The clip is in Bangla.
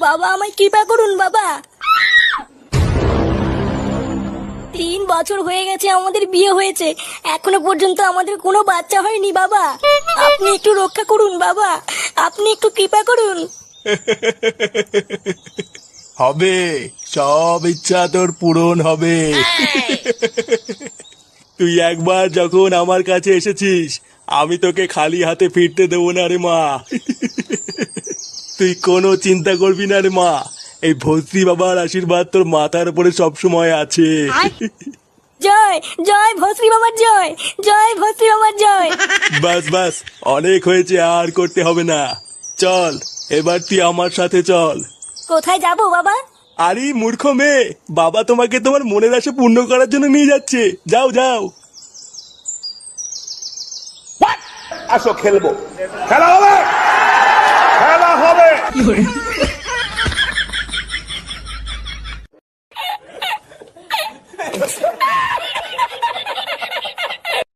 বাবা আমায় কৃপা করুন বাবা। 3 বছর হয়ে গেছে আমাদের বিয়ে হয়েছে, এখনো পর্যন্ত আমাদের কোনো বাচ্চা হয়নি বাবা। আপনি একটু রক্ষা করুন বাবা, আপনি একটু কৃপা করুন। হবে, সব ইচ্ছা তোর পূরণ হবে। তুই একবার যখন আমার কাছে এসেছিস, আমি তোকে খালি হাতে ফিরতে দেবো না রে মা। তুই কোনো চিন্তা করবি না রে মা, এই ভস্রী বাবার আশীর্বাদ তোর মাথার উপরে সবসময় আছে। জয় জয় ভস্রী বাবার জয়, জয় ভস্রী বাবার জয়। বাস বাস, অনেক হয়েছে, আর করতে হবে না। চল এবার তুই আমার সাথে চল। কোথায় যাবো বাবা? আরে মূর্খ মেয়ে, বাবা তোমাকে তোমার মনের আশা পূর্ণ করার জন্য নিয়ে যাচ্ছে। যাও যাও। আসো খেলবো, খেলা হবে, খেলা হবে।